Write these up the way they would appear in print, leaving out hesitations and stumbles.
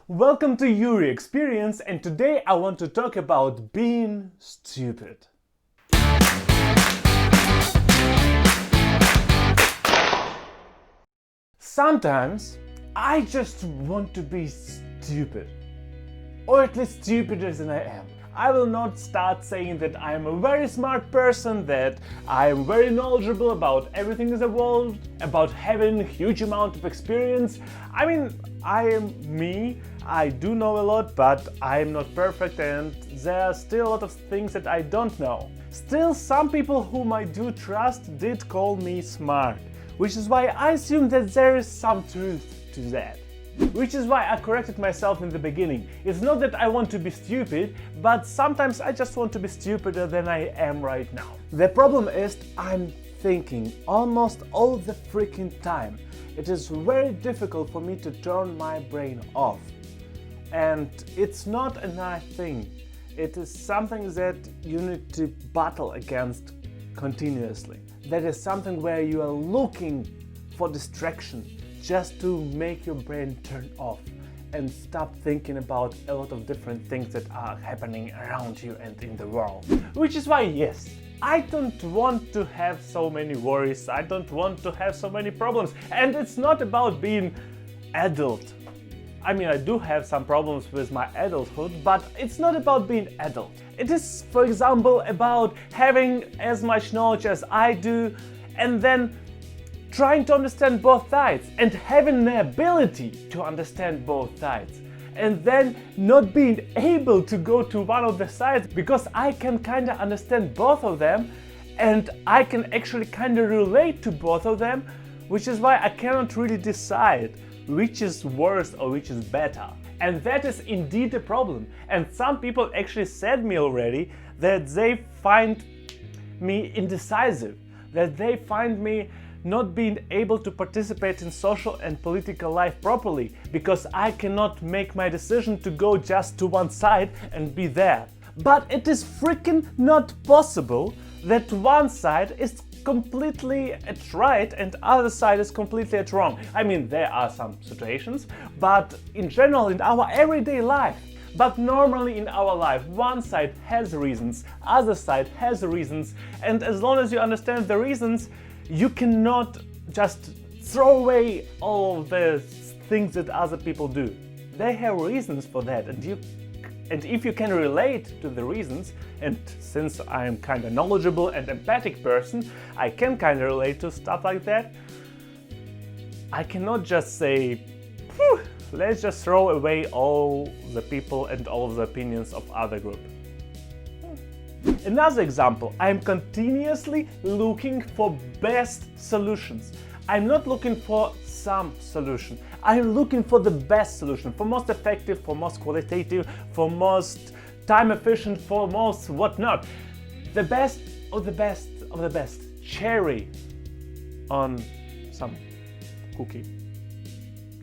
Welcome to Yury Experience, and today I want to talk about being stupid. Sometimes I just want to be stupid, or at least stupider than I am. I will not start saying that I am a very smart person, that I am very knowledgeable about everything in the world, about having a huge amount of experience. I mean, I am me, I do know a lot, but I am not perfect and there are still a lot of things that I don't know. Still, some people whom I do trust did call me smart, which is why I assume that there is some truth to that. Which is why I corrected myself in the beginning. It's not that I want to be stupid, but sometimes I just want to be stupider than I am right now. The problem is I'm thinking almost all the freaking time. It is very difficult for me to turn my brain off. And it's not a nice thing. It is something that you need to battle against continuously. That is something where you are looking for distraction, just to make your brain turn off and stop thinking about a lot of different things that are happening around you and in the world. Which is why, yes, I don't want to have so many worries, I don't want to have so many problems. And it's not about being adult. I mean, I do have some problems with my adulthood, but it's not about being adult. It is, for example, about having as much knowledge as I do and then trying to understand both sides and having the ability to understand both sides, and then not being able to go to one of the sides because I can kind of understand both of them and I can actually kind of relate to both of them, which is why I cannot really decide which is worse or which is better. And that is indeed a problem. And some people actually said me already that they find me indecisive, that they find me not being able to participate in social and political life properly because I cannot make my decision to go just to one side and be there. But it is freaking not possible that one side is completely at right and other side is completely at wrong. I mean, there are some situations, but in general in our everyday life. But normally in our life, one side has reasons, other side has reasons, and as long as you understand the reasons, you cannot just throw away all of the things that other people do. They have reasons for that, and if you can relate to the reasons, and since I am kind of knowledgeable and empathic person, I can kind of relate to stuff like that. I cannot just say, let's just throw away all the people and all the opinions of other group. Another example, I'm continuously looking for best solutions. I'm not looking for some solution. I'm looking for the best solution, for most effective, for most qualitative, for most time efficient, for most whatnot. The best of the best of the best. Cherry on some cookie.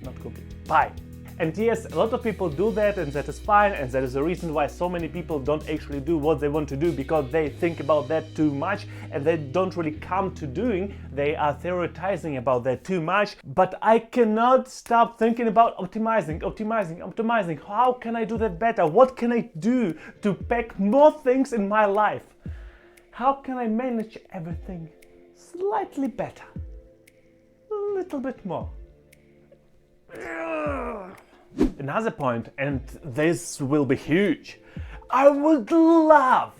Not cookie. Pie. And yes, a lot of people do that and that is fine, and that is the reason why so many people don't actually do what they want to do, because they think about that too much and they don't really come to doing. They are theorizing about that too much. But I cannot stop thinking about optimizing. How can I do that better? What can I do to pack more things in my life? How can I manage everything slightly better? A little bit more. Another point, and this will be huge, I would love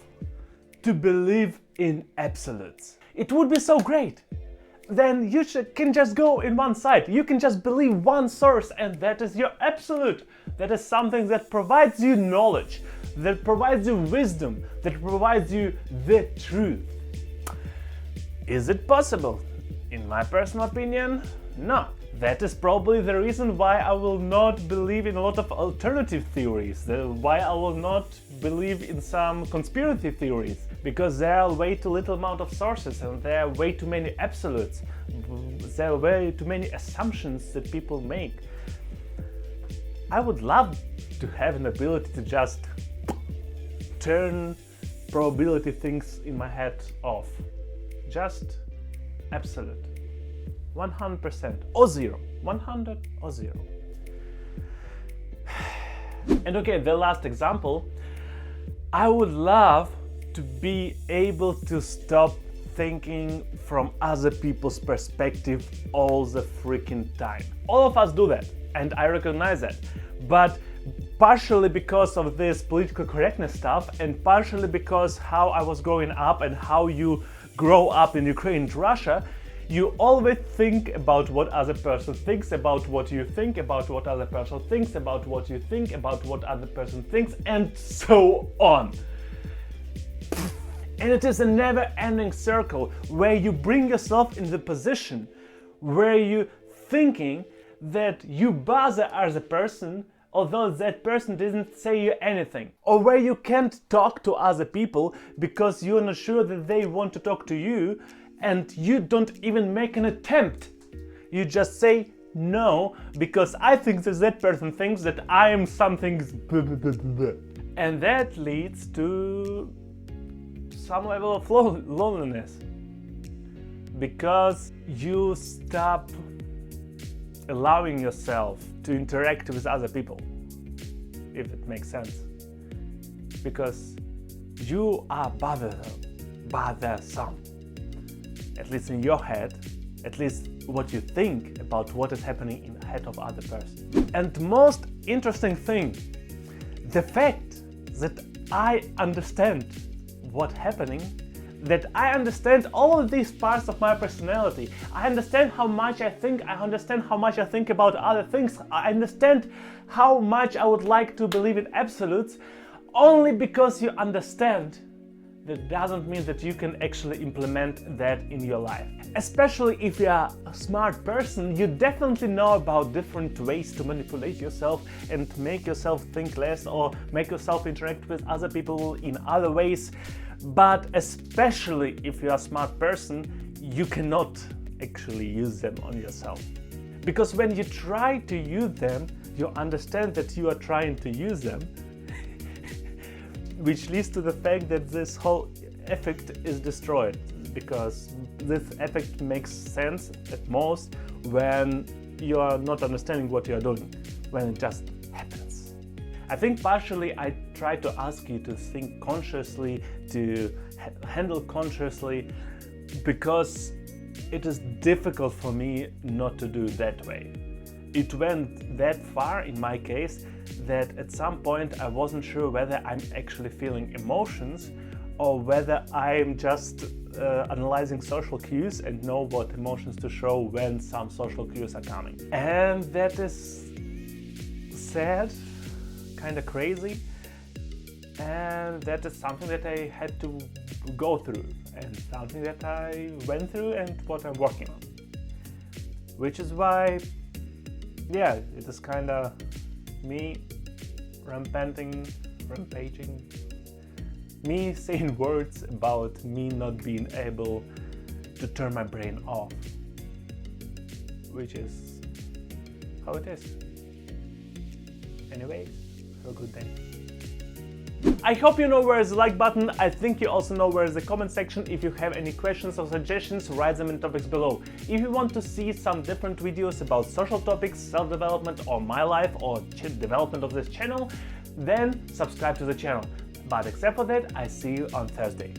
to believe in absolutes. It would be so great. Then you can just go in one side, you can just believe one source and that is your absolute. That is something that provides you knowledge, that provides you wisdom, that provides you the truth. Is it possible? In my personal opinion, no. That is probably the reason why I will not believe in a lot of alternative theories, why I will not believe in some conspiracy theories, because there are way too little amount of sources and there are way too many absolutes, there are way too many assumptions that people make. I would love to have an ability to just turn probability things in my head off. Just absolute. 100% or zero. 100 or zero. And okay, the last example, I would love to be able to stop thinking from other people's perspective all the freaking time. All of us do that, and I recognize that. But partially because of this political correctness stuff, and partially because how I was growing up and how you grow up in Ukraine and Russia, you always think about what other person thinks about what you think about what other person thinks about what you think about what other person thinks, and so on. And it is a never-ending circle where you bring yourself in the position where you're thinking that you bother other person although that person didn't say you anything. Or where you can't talk to other people because you're not sure that they want to talk to you and you don't even make an attempt. You just say no because I think that person thinks that I am something. And that leads to some level of loneliness, because you stop allowing yourself to interact with other people, if it makes sense, because you are bothersome, at least in your head, at least what you think about what is happening in the head of other person. And most interesting thing, the fact that I understand what's happening, that I understand all of these parts of my personality. I understand how much I think, I understand how much I think about other things, I understand how much I would like to believe in absolutes. Only because you understand, that doesn't mean that you can actually implement that in your life. Especially if you are a smart person, you definitely know about different ways to manipulate yourself and make yourself think less or make yourself interact with other people in other ways. But especially if you are a smart person, you cannot actually use them on yourself. Because when you try to use them, you understand that you are trying to use them, which leads to the fact that this whole effect is destroyed, because this effect makes sense at most when you are not understanding what you are doing, when it just happens. I think partially I try to ask you to think consciously, to handle consciously, because it is difficult for me not to do that way. It went that far in my case that at some point I wasn't sure whether I'm actually feeling emotions or whether I'm just analyzing social cues and know what emotions to show when some social cues are coming. And that is sad, kind of crazy, and that is something that I had to go through and something that I went through and what I'm working on. Which is why, yeah, it is kind of me rampaging, me saying words about me not being able to turn my brain off, which is how it is. Anyways, have a good day. I hope you know where is the like button. I think you also know where is the comment section. If you have any questions or suggestions, write them in topics below. If you want to see some different videos about social topics, self-development, or my life, or development of this channel, then subscribe to the channel. But except for that, I see you on Thursday.